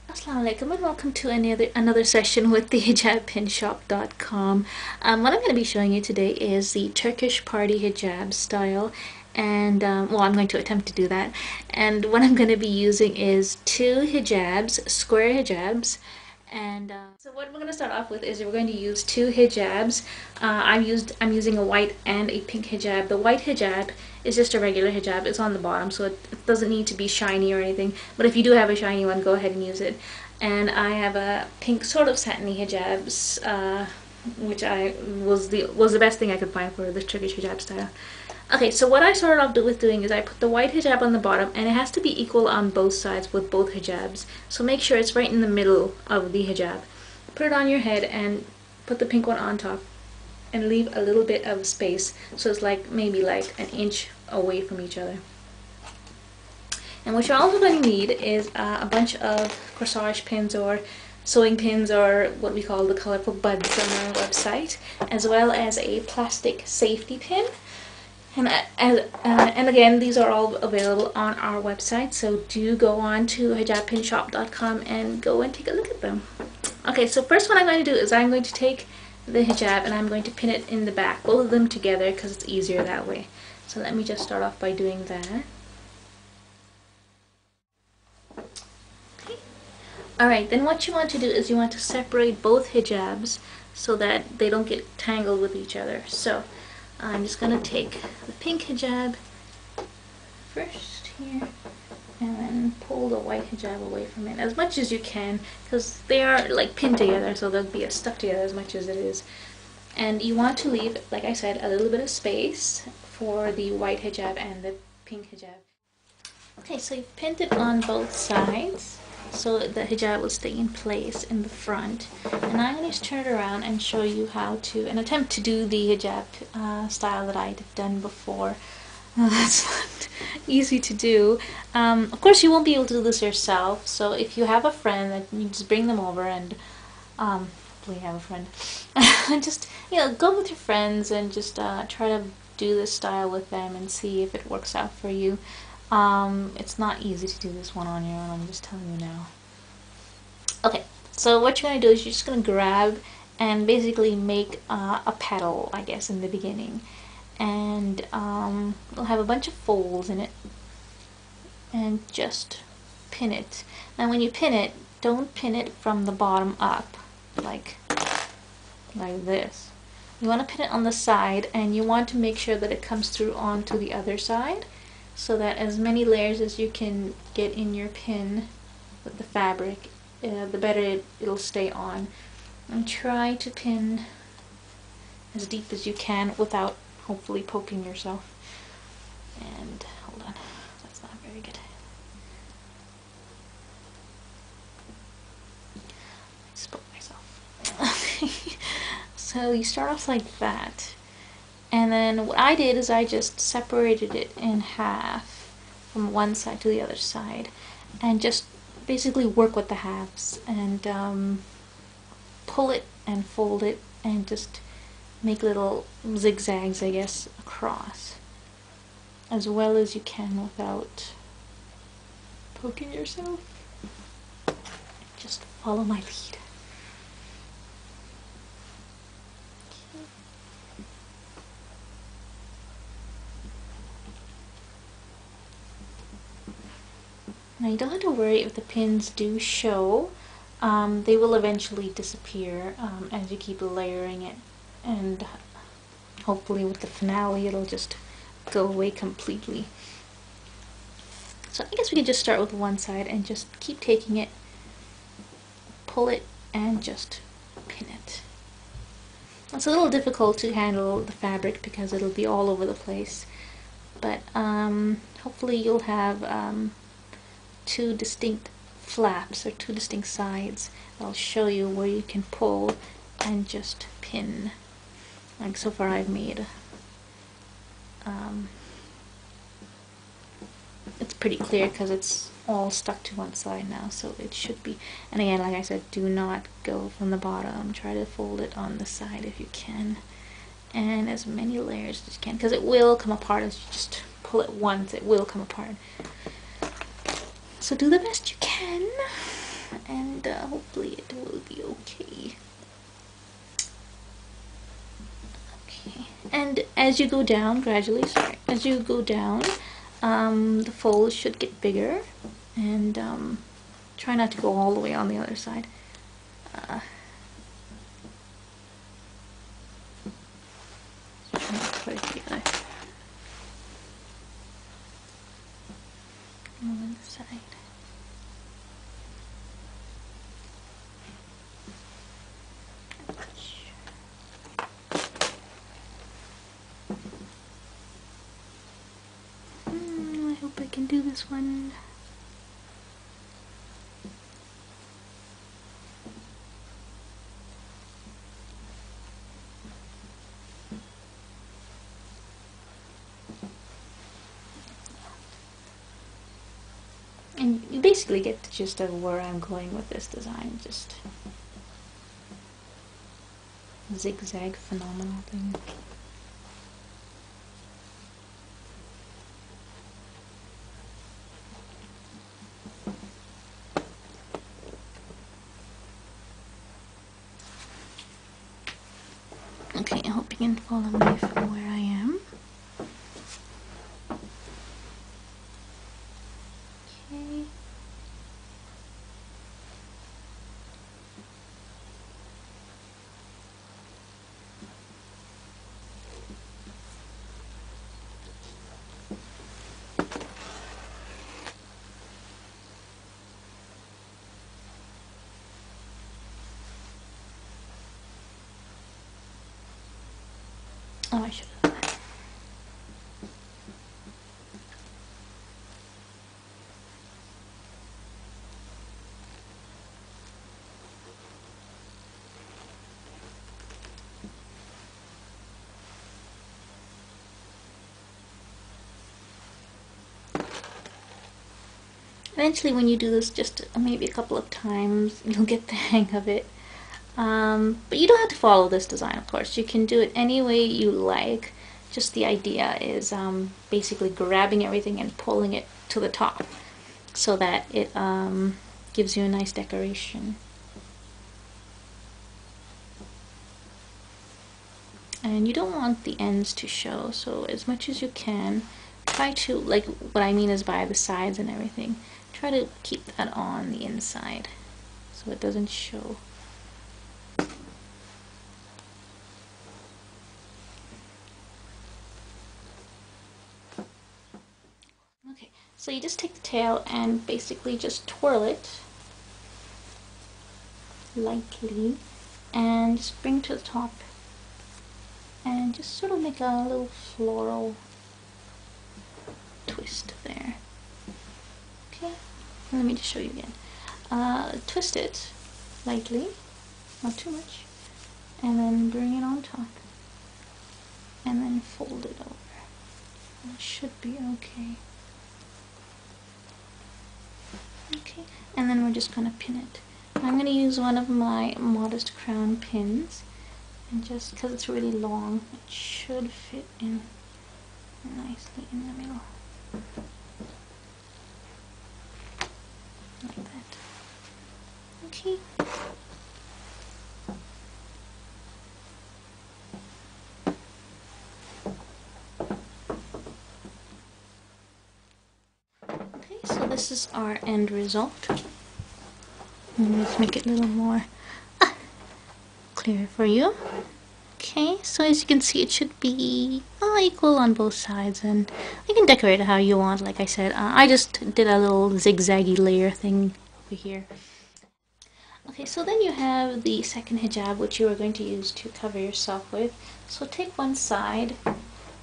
Assalamu alaikum and welcome to another session with the hijabpinshop.com. What I'm going to be showing you today is the Turkish party hijab style, and well, I'm going to attempt to do that. And what I'm going to be using is two hijabs, square hijabs. And so what we're going to start off with is we're going to use two hijabs. I'm using a white and a pink hijab. The white hijab is just a regular hijab. It's on the bottom, so it doesn't need to be shiny or anything. But if you do have a shiny one, go ahead and use it. And I have a pink sort of satiny hijabs, which was the best thing I could find for the Turkish hijab style. Okay, so what I started off with doing is I put the white hijab on the bottom, and it has to be equal on both sides with both hijabs. So make sure it's right in the middle of the hijab. Put it on your head and put the pink one on top, and leave a little bit of space, so it's like maybe like an inch away from each other. And what you're also going to need is a bunch of corsage pins or sewing pins, or what we call the colorful buds on our website, as well as a plastic safety pin. And again, these are all available on our website, so do go on to hijabpinshop.com and go and take a look at them. Okay, so first what I'm going to do is I'm going to take the hijab and I'm going to pin it in the back, both of them together, because it's easier that way. So let me just start off by doing that. Okay. Alright, then what you want to do is you want to separate both hijabs so that they don't get tangled with each other. So I'm just going to take the pink hijab first here and then pull the white hijab away from it as much as you can, because they are like pinned together, so they'll be stuck together as much as it is. And you want to leave, like I said, a little bit of space for the white hijab and the pink hijab. Okay, so you've pinned it on both sides so the hijab will stay in place in the front. And I'm going to turn it around and show you how to, and attempt to do the hijab style that I've done before. That's not easy to do. Of course, you won't be able to do this yourself, so if you have a friend, then you just bring them over and hopefully you have a friend. Just, go with your friends and just try to do this style with them and see if it works out for you. It's not easy to do this one on your own, I'm just telling you now. Okay, so what you're going to do is you're just going to grab and basically make a petal, I guess, in the beginning. And we'll have a bunch of folds in it. And just pin it. Now when you pin it, don't pin it from the bottom up, like this. You want to pin it on the side, and you want to make sure that it comes through onto the other side, so that as many layers as you can get in your pin with the fabric, the better it'll stay on. And try to pin as deep as you can without hopefully poking yourself. And hold on, that's not very good. I just poked myself. So you start off like that. And then what I did is I just separated it in half from one side to the other side, and just basically work with the halves and pull it and fold it and just make little zigzags, I guess, across as well as you can without poking yourself. Just follow my lead. Now you don't have to worry if the pins do show. They will eventually disappear as you keep layering it, and hopefully with the finale it'll just go away completely. So I guess we can just start with one side and just keep taking it, pull it, and just pin it. It's a little difficult to handle the fabric because it'll be all over the place, but hopefully you'll have two distinct flaps or two distinct sides. I'll show you where you can pull and just pin. Like so far I've made it's pretty clear because it's all stuck to one side now, so it should be. And again, like I said, do not go from the bottom. Try to fold it on the side if you can, and as many layers as you can, because it will come apart as you just pull it once. It will come apart. So do the best you can. and hopefully it will be okay. Okay, and as you go down gradually, as you go down, the folds should get bigger, and try not to go all the way on the other side. Put it together on the side. I hope I can do this one. And you basically get the gist of where I'm going with this design, just zigzag phenomenal thing. Okay, I hope you can follow me from where I am. Okay. Oh, I should have done that. Eventually, when you do this just maybe a couple of times, you'll get the hang of it. But you don't have to follow this design, of course. You can do it any way you like. Just the idea is basically grabbing everything and pulling it to the top so that it gives you a nice decoration. And you don't want the ends to show, so as much as you can, try to, like what I mean is by the sides and everything, try to keep that on the inside so it doesn't show. Okay, so you just take the tail and basically just twirl it lightly and just bring to the top and just sort of make a little floral twist there. Okay, let me just show you again. Twist it lightly, not too much, and then bring it on top and then fold it over. It should be okay. Okay, and then we're just going to pin it. I'm going to use one of my Modest Crown pins, and just because it's really long, it should fit in nicely in the middle. Like that. Okay. Okay, so this is our end result. Let's make it a little more clear for you. Okay, so as you can see, it should be equal on both sides, and you can decorate it how you want. Like I said, I just did a little zigzaggy layer thing over here. Okay, so then you have the second hijab, which you are going to use to cover yourself with. So take one side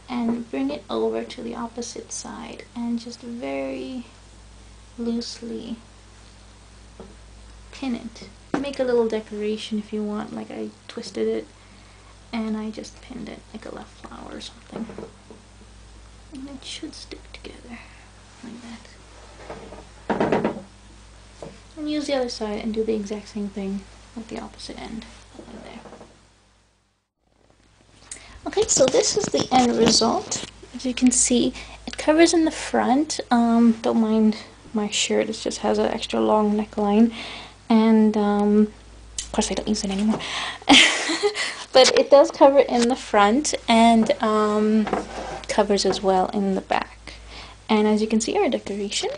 and bring it over to the opposite side and just very loosely pin it. Make a little decoration if you want, like I twisted it and I just pinned it like a left flower or something. And it should stick together like that. And use the other side and do the exact same thing with the opposite end. Like there. Okay, so this is the end result. As you can see, it covers in the front. Don't mind my shirt, it just has an extra long neckline. and of course I don't use it anymore. But it does cover in the front and covers as well in the back. And as you can see, our decoration.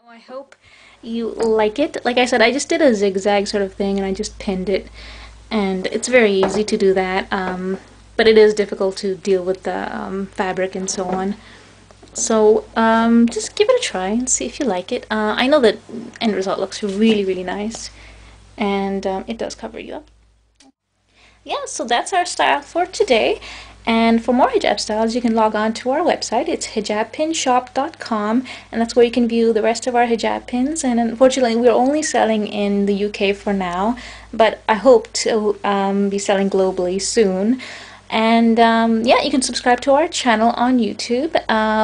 I hope you like it. Like I said, I just did a zigzag sort of thing and I just pinned it, and it's very easy to do that, but it is difficult to deal with the fabric and so on. So just give it a try and see if you like it. I know that end result looks really, really nice, and it does cover you up. Yeah, so that's our style for today. And for more hijab styles, you can log on to our website. It's hijabpinshop.com, and that's where you can view the rest of our hijab pins. And unfortunately, we're only selling in the UK for now, but I hope to be selling globally soon. And yeah, you can subscribe to our channel on YouTube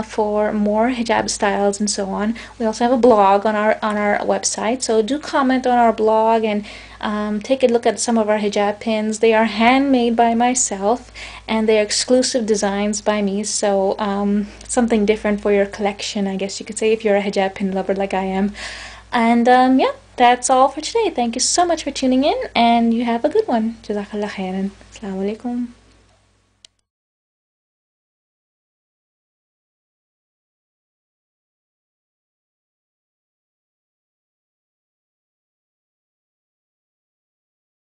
for more hijab styles and so on. We also have a blog on our website, so do comment on our blog and take a look at some of our hijab pins. They are handmade by myself and they are exclusive designs by me, so something different for your collection, I guess you could say, if you're a hijab pin lover like I am. And yeah, that's all for today. Thank you so much for tuning in, and you have a good one. Jazakallah khairan. Assalamu alaikum.